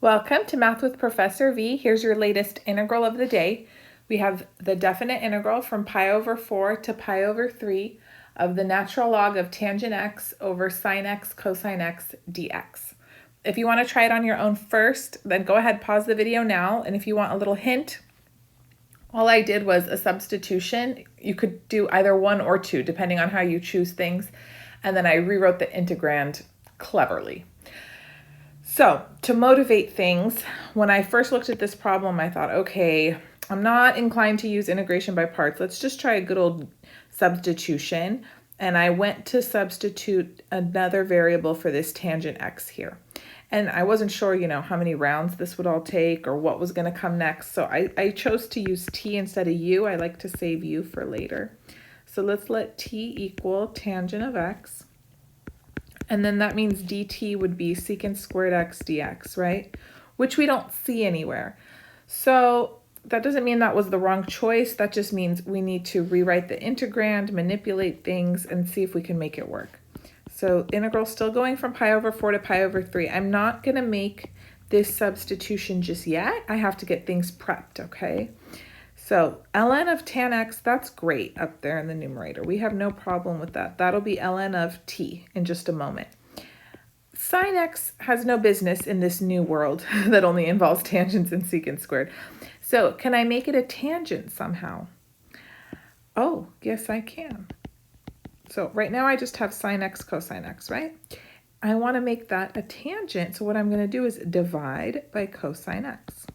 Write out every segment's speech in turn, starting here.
Welcome to Math with Professor V. Here's your latest integral of the day. We have the definite integral from pi over 4 to pi over 3 of the natural log of tangent x over sine x cosine x dx. If you want to try it on your own first, then go ahead, pause the video now. And if you want a little hint, all I did was a substitution. You could do either one or two, depending on how you choose things. And then I rewrote the integrand cleverly. So to motivate things, when I first looked at this problem, I thought, okay, I'm not inclined to use integration by parts. Let's just try a good old substitution. And I went to substitute another variable for this tangent x here. And I wasn't sure, how many rounds this would all take or what was going to come next. So I chose to use t instead of u. I like to save u for later. So let's let t equal tangent of x. And then that means dt would be secant squared x dx, right? Which we don't see anywhere. So that doesn't mean that was the wrong choice. That just means we need to rewrite the integrand, manipulate things, and see if we can make it work. So integral still going from pi over 4 to pi over 3. I'm not going to make this substitution just yet. I have to get things prepped, okay? So ln of tan x, that's great up there in the numerator. We have no problem with that. That'll be ln of t in just a moment. Sine x has no business in this new world that only involves tangents and secant squared. So can I make it a tangent somehow? Oh, yes, I can. So right now I just have sine x cosine x, right? I want to make that a tangent. So what I'm going to do is divide by cosine x.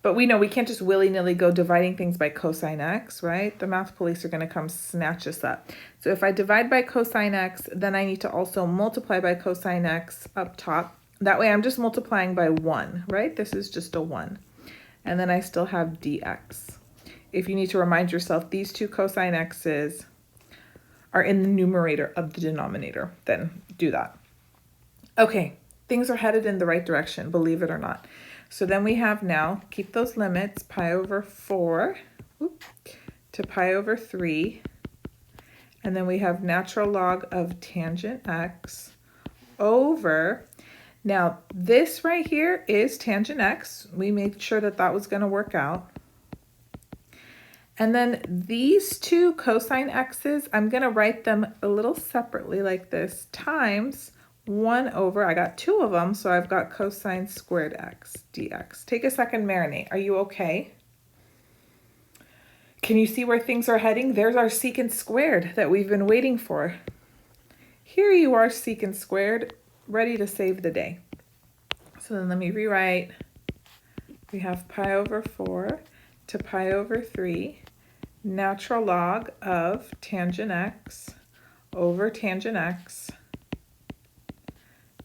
But we know we can't just willy-nilly go dividing things by cosine x, right? The math police are going to come snatch us up. So if I divide by cosine x, then I need to also multiply by cosine x up top. That way I'm just multiplying by 1, right? This is just a 1. And then I still have dx. If you need to remind yourself, these two cosine x's are in the numerator of the denominator, then do that. Okay, things are headed in the right direction, believe it or not. So then we have now, keep those limits, pi over 4 to pi over 3. And then we have natural log of tangent x over, now this right here is tangent x. We made sure that that was going to work out. And then these two cosine x's, I'm going to write them a little separately like this, times 1 over, I got 2 of them, so I've got cosine squared x dx. Take a second, marinate. Are you okay? Can you see where things are heading? There's our secant squared that we've been waiting for. Here you are, secant squared, ready to save the day. So then let me rewrite. We have pi over 4 to pi over 3, natural log of tangent x over tangent x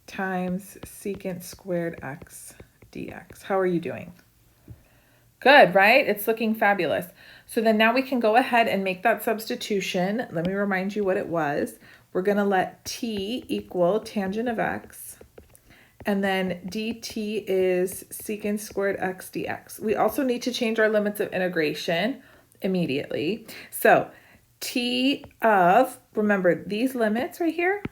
times secant squared x dx. How are you doing? Good, right? It's looking fabulous. So then now we can go ahead and make that substitution. Let me remind you what it was. We're going to let t equal tangent of x, and then dt is secant squared x dx. We also need to change our limits of integration immediately. So t of, remember these limits right here,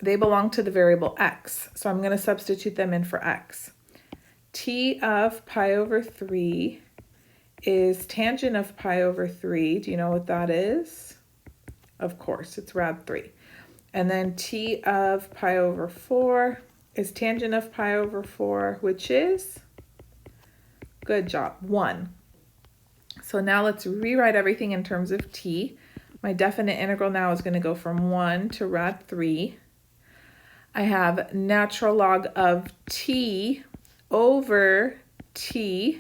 they belong to the variable x, so I'm going to substitute them in for x. T of pi over 3 is tangent of pi over 3. Do you know what that is? Of course, it's rad 3. And then t of pi over 4 is tangent of pi over 4, which is, good job, 1. So now let's rewrite everything in terms of t. My definite integral now is going to go from 1 to rad 3. I have natural log of t over t,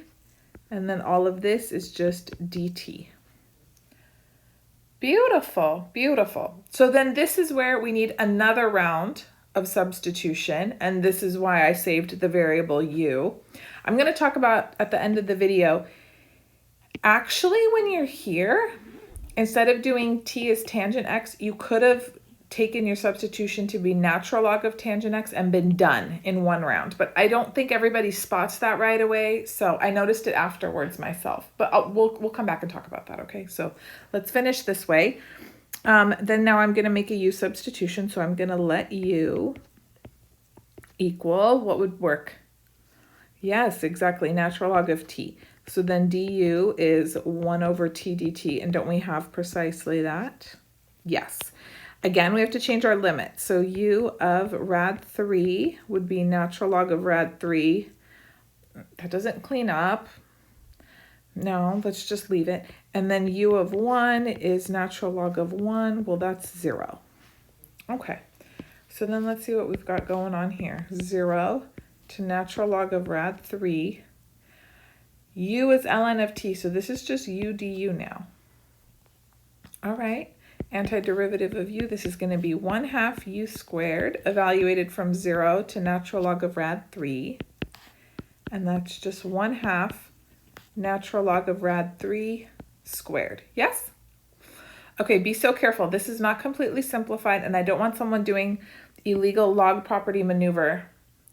and then all of this is just dt. Beautiful, beautiful. So then this is where we need another round of substitution, and this is why I saved the variable u. I'm going to talk about at the end of the video, actually when you're here, instead of doing t as tangent x, you could have taken your substitution to be natural log of tangent x and been done in one round. But I don't think everybody spots that right away, so I noticed it afterwards myself. But we'll come back and talk about that, okay? So let's finish this way. Then now I'm going to make a u substitution, so I'm going to let u equal, what would work? Yes, exactly, natural log of t. So then du is 1 over t dt, and don't we have precisely that? Yes. Again, we have to change our limit. So u of rad 3 would be natural log of rad 3. That doesn't clean up. No, let's just leave it. And then u of 1 is natural log of 1. Well, that's 0. Okay, so then let's see what we've got going on here. 0 to natural log of rad 3. U is ln of t, so this is just u du now. All right, antiderivative of u, this is going to be 1/2 u squared, evaluated from 0 to natural log of rad 3. And that's just 1/2 natural log of rad 3 squared. Yes? Okay, be so careful. This is not completely simplified, and I don't want someone doing illegal log property maneuver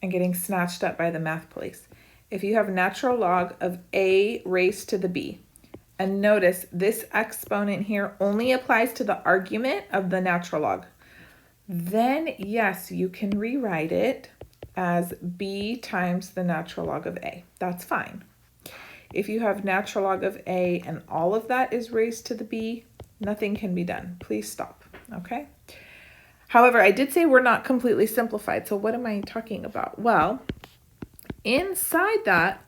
and getting snatched up by the math police. If you have natural log of a raised to the b, and notice this exponent here only applies to the argument of the natural log, then yes, you can rewrite it as b times the natural log of a. That's fine. If you have natural log of a and all of that is raised to the b, nothing can be done. Please stop, okay? However, I did say we're not completely simplified, so what am I talking about? Well, inside that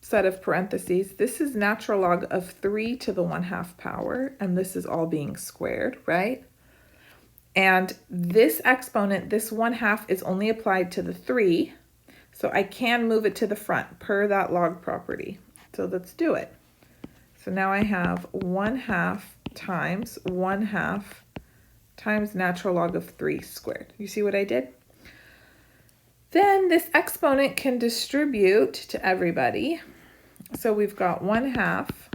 set of parentheses, this is natural log of 3 to the 1/2 power, and this is all being squared, right? And this exponent, this 1/2, is only applied to the 3, so I can move it to the front per that log property. So let's do it. So now I have 1/2 times 1/2 times natural log of 3 squared. You see what I did? Then this exponent can distribute to everybody. So we've got 1/2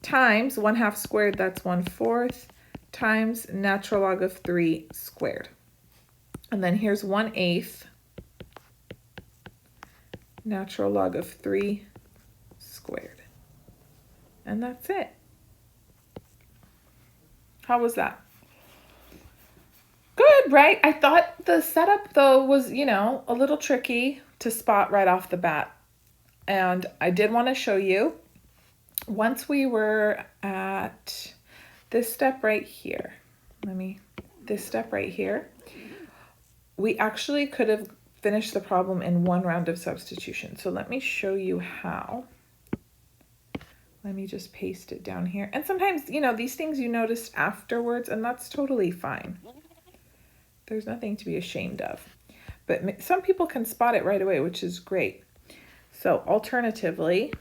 times 1/2 squared, that's 1/4, times natural log of 3 squared. And then here's 1/8 natural log of 3 squared. And that's it. How was that? Good, right? I thought the setup, though, was, a little tricky to spot right off the bat. And I did want to show you, once we were at this step right here, this step right here, we actually could have finished the problem in one round of substitution. So let me show you how. Let me just paste it down here. And sometimes, these things you noticed afterwards, and that's totally fine. There's nothing to be ashamed of. But some people can spot it right away, which is great. So alternatively,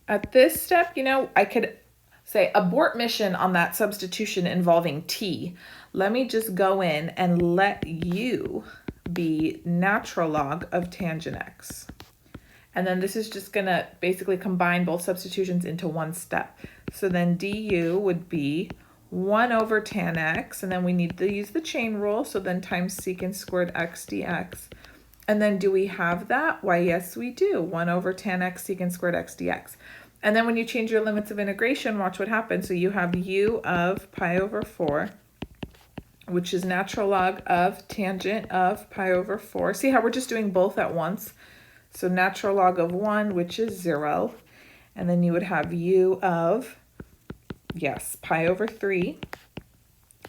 at this step, I could say abort mission on that substitution involving t. Let me just go in and let u be natural log of tangent x. And then this is just going to basically combine both substitutions into one step. So then du would be 1 over tan x, and then we need to use the chain rule, so then times secant squared x dx. And then do we have that? Why, yes, we do. 1 over tan x secant squared x dx. And then when you change your limits of integration, watch what happens. So you have u of pi over 4, which is natural log of tangent of pi over 4. See how we're just doing both at once? So natural log of 1, which is 0. And then you would have u of, yes, pi over 3,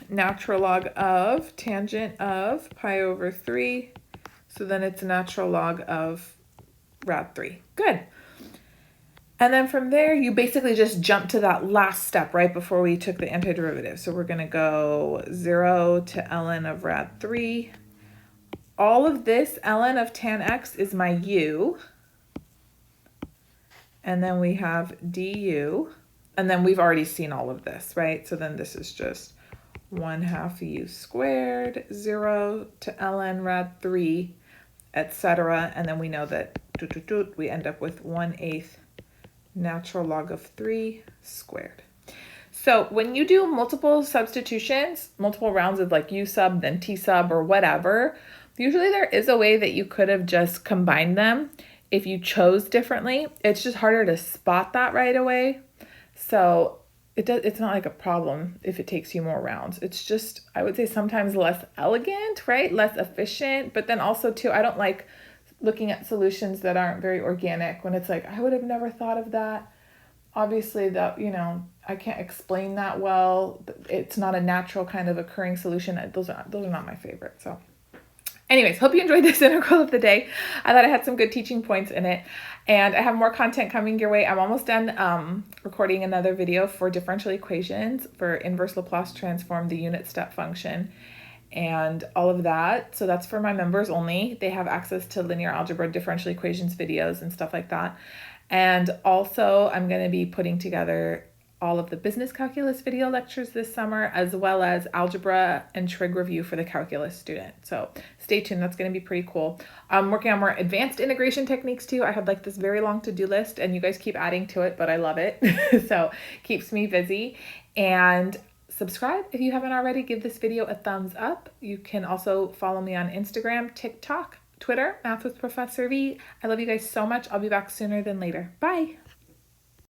natural log of tangent of pi over 3. So then it's natural log of rad 3. Good. And then from there, you basically just jump to that last step right before we took the antiderivative. So we're going to go 0 to ln of rad 3. All of this, ln of tan x, is my u. And then we have du. And then we've already seen all of this, right? So then this is just 1/2 u squared, 0 to ln rad 3, etc. And then we know that we end up with 1/8 natural log of 3 squared. So when you do multiple substitutions, multiple rounds of like u sub, then t sub, or whatever, usually there is a way that you could have just combined them if you chose differently. It's just harder to spot that right away. So it's not like a problem if it takes you more rounds. It's just, I would say sometimes less elegant, right? Less efficient. But then also too, I don't like looking at solutions that aren't very organic when it's like, I would have never thought of that. Obviously that, I can't explain that well. It's not a natural kind of occurring solution. Those are not my favorite. So anyways, hope you enjoyed this integral of the day. I thought I had some good teaching points in it, and I have more content coming your way. I'm almost done recording another video for differential equations for inverse Laplace transform, the unit step function, and all of that. So that's for my members only. They have access to linear algebra, differential equations videos and stuff like that. And also I'm going to be putting together all of the business calculus video lectures this summer, as well as algebra and trig review for the calculus student. So stay tuned, that's going to be pretty cool. I'm working on more advanced integration techniques too. I had like this very long to-do list and you guys keep adding to it, but I love it. So keeps me busy. And subscribe if you haven't already. Give this video a thumbs up. You can also follow me on Instagram, TikTok, Twitter, Math with Professor V. I love you guys so much. I'll be back sooner than later. Bye.